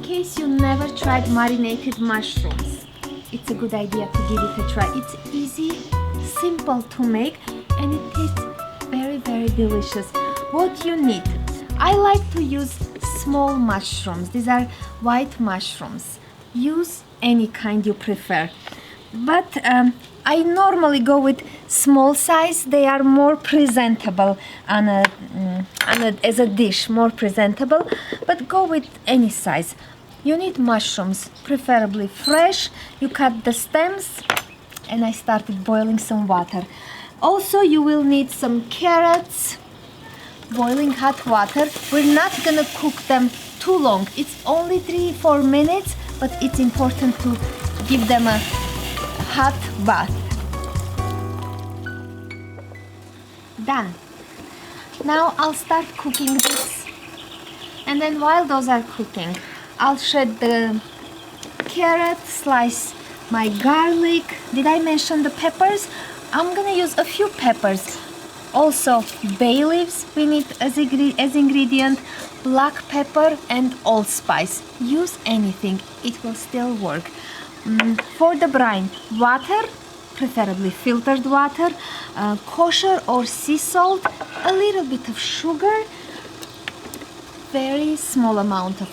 case you never tried marinated mushrooms, it's a good idea to give it a try. It's easy, simple to make, and it tastes very, very delicious. What you need, I like to use small mushrooms. These are white mushrooms. Use any kind you prefer, but I normally go with small size. They are more presentable as a dish, more presentable, but go with any size. You need mushrooms, preferably fresh. You cut the stems, and I started boiling some water. Also, you will need some carrots, boiling hot water. We're not gonna cook them too long. It's only 3-4 minutes, but it's important to give them a hot bath. Done. Now I'll start cooking this, and then while those are cooking, I'll shred the carrot, slice my garlic. Did I mention the peppers? I'm gonna use a few peppers. Also bay leaves we need as ingredient, black pepper and allspice. Use anything, it will still work. For the brine, water, preferably filtered water, kosher or sea salt, a little bit of sugar, very small amount of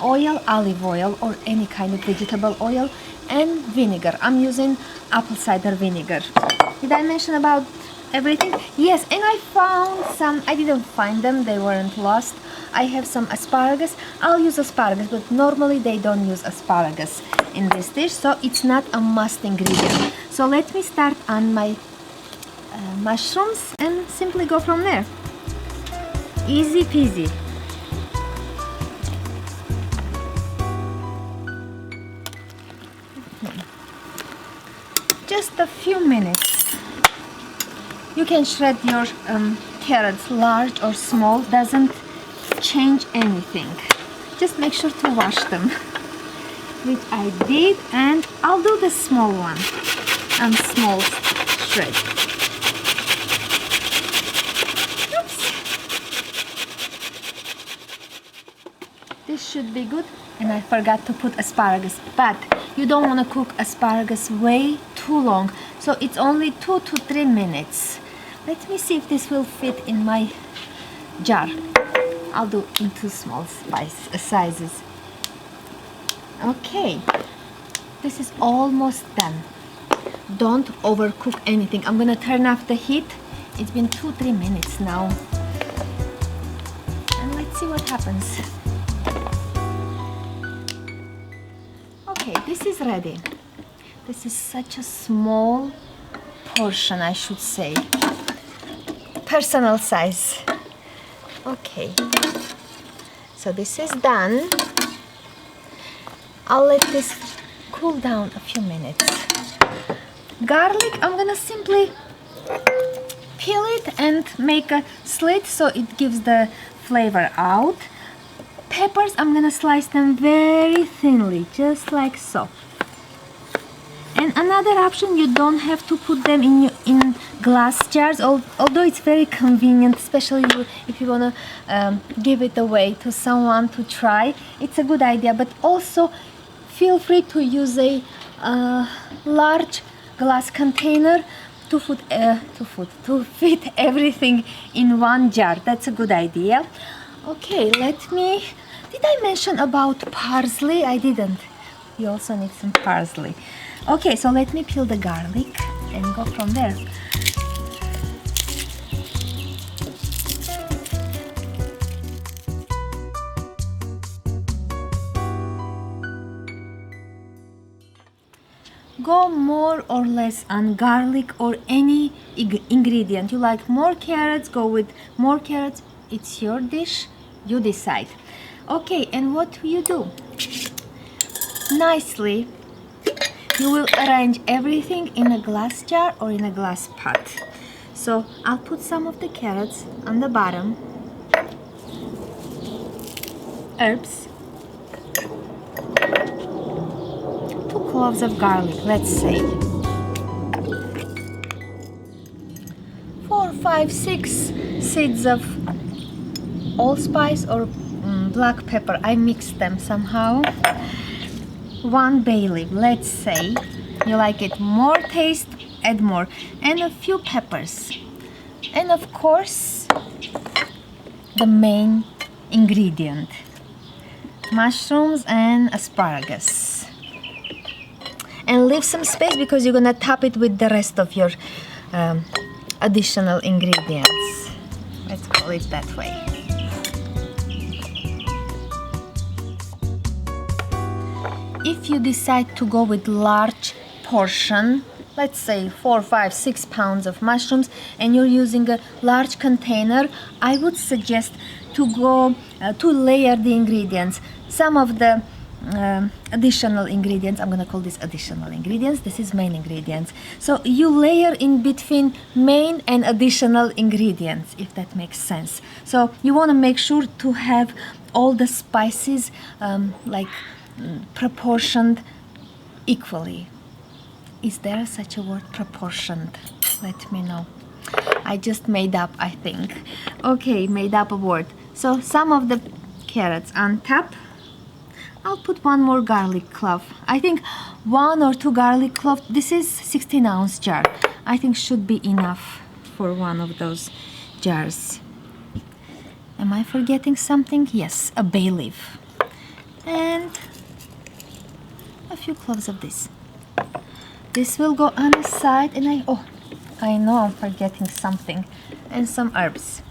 oil, olive oil or any kind of vegetable oil, and vinegar. I'm using apple cider vinegar. Did I mention about everything? Yes, and I found some. I didn't find them, they weren't lost. I have some asparagus. I'll use asparagus, but normally they don't use asparagus in this dish, so it's not a must ingredient. So let me start on my mushrooms and simply go from there. Easy peasy. Just a few minutes. You can shred your carrots large or small, doesn't change anything. Just make sure to wash them, which I did, and I'll do the small one and small shred. Oops. This should be good, and I forgot to put asparagus, but you don't want to cook asparagus way too long, so it's only 2 to 3 minutes. Let me see if this will fit in my jar. I'll do in 2 small sizes. Okay, this is almost done. Don't overcook anything. I'm gonna turn off the heat. It's been 2-3 minutes now, and let's see what happens. Okay, this is ready. This is such a small portion, I should say. Personal size. Okay, so this is done. I'll let this cool down a few minutes. Garlic, I'm gonna simply peel it and make a slit so it gives the flavor out. Peppers, I'm gonna slice them very thinly, just like so. And another option, you don't have to put them in glass jars, although it's very convenient, especially if you want to give it away to someone to try. It's a good idea, but also feel free to use a large glass container to fit everything in one jar. That's a good idea. Okay, did I mention about parsley? I didn't. You also need some parsley. Okay, so let me peel the garlic and go from there. Go more or less on garlic or any ingredient. You like more carrots, go with more carrots. It's your dish, you decide. Okay, and what do you do? Nicely, you will arrange everything in a glass jar or in a glass pot. So I'll put some of the carrots on the bottom, herbs, 2 cloves of garlic, let's say, 4, 5, 6 seeds of allspice or black pepper. I mixed them somehow. 1 bay leaf. Let's say you like it more taste, add more. And a few peppers. And of course, the main ingredient. Mushrooms and asparagus. And leave some space because you're gonna top it with the rest of your additional ingredients. Let's call it that way. If you decide to go with large portion, let's say 4, 5, 6 pounds of mushrooms, and you're using a large container, I would suggest to go to layer the ingredients. Some of the additional ingredients, I'm gonna call this additional ingredients, this is main ingredients. So you layer in between main and additional ingredients, if that makes sense. So you wanna make sure to have all the spices proportioned equally. Is there such a word, proportioned? Let me know. I just made up, I think. Okay, made up a word. So some of the carrots on top. I'll put 1 more garlic clove. I think 1 or 2 garlic cloves. This is 16-ounce jar. I think should be enough for 1 of those jars. Am I forgetting something? Yes, a bay leaf. And a few cloves of this. This will go on the side, and I know I'm forgetting something. And some herbs.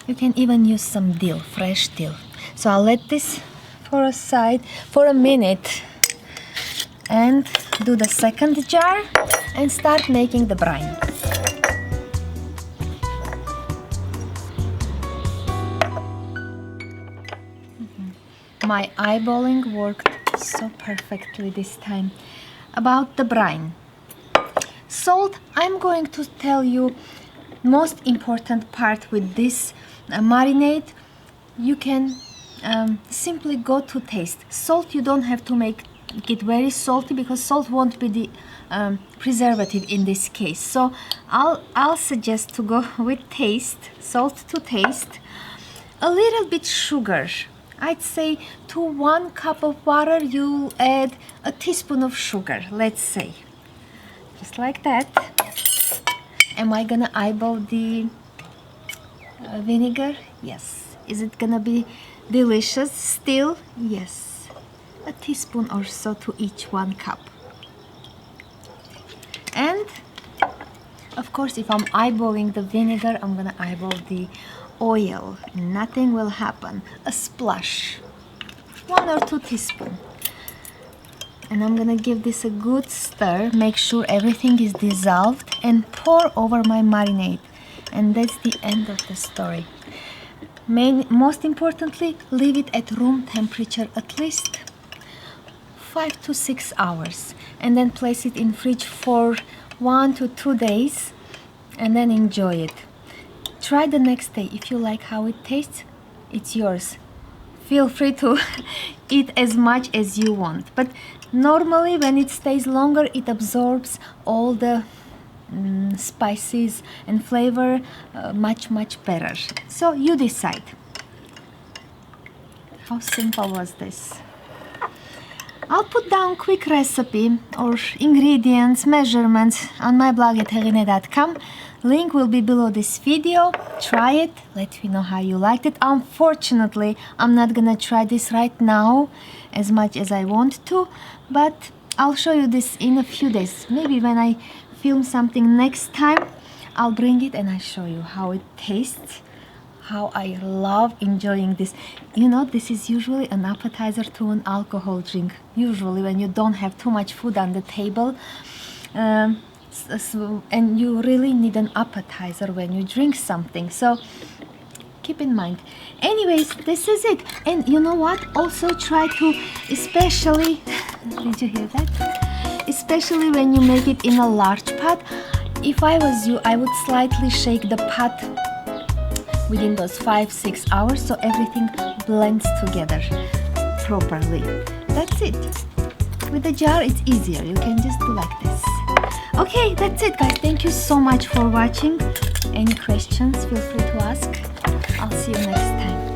You can even use some dill, fresh dill. So I'll let this for a side for a minute and do the second jar and start making the brine. My eyeballing worked so perfectly this time. About the brine. Salt, I'm going to tell you most important part with this marinade. You can simply go to taste. Salt, you don't have to make it very salty because salt won't be the preservative in this case. So I'll suggest to go with taste, salt to taste. A little bit sugar. I'd say to 1 cup of water you'll add a teaspoon of sugar, let's say. Just like that. Am I gonna eyeball the vinegar? Yes. Is it gonna be delicious still? Yes. A teaspoon or so to each 1 cup. And of course, if I'm eyeballing the vinegar, I'm gonna eyeball the oil. Nothing will happen. A splash. 1 or 2 teaspoons. And I'm gonna give this a good stir. Make sure everything is dissolved and pour over my marinade. And that's the end of the story. Most importantly, leave it at room temperature at least 5 to 6 hours. And then place it in fridge for 1 to 2 days. And then enjoy it. Try the next day. If you like how it tastes, it's yours. Feel free to eat as much as you want. But normally when it stays longer, it absorbs all the spices and flavor much better. So you decide. How simple was this? I'll put down quick recipe or ingredients, measurements on my blog at heghineh.com. Link will be below this video. Try it. Let me know how you liked it. Unfortunately, I'm not gonna try this right now as much as I want to, but I'll show you this in a few days. Maybe when I film something next time, I'll bring it and I'll show you how it tastes, how I love enjoying this. You know, this is usually an appetizer to an alcohol drink. Usually when you don't have too much food on the table, and you really need an appetizer when you drink something. So keep in mind. Anyways, this is it. And you know what? Also try to, especially, did you hear that? Especially when you make it in a large pot. If I was you, I would slightly shake the pot within those 5-6 hours so everything blends together properly. That's it. With the jar, it's easier. You can just do like this. Okay, that's it, guys. Thank you so much for watching. Any questions, feel free to ask. I'll see you next time.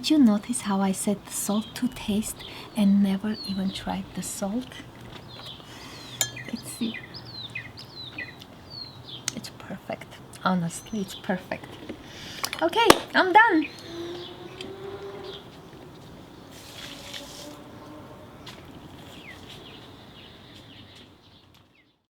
Did you notice how I said the salt to taste and never even tried the salt? Let's see. It's perfect. Honestly, it's perfect. Okay, I'm done.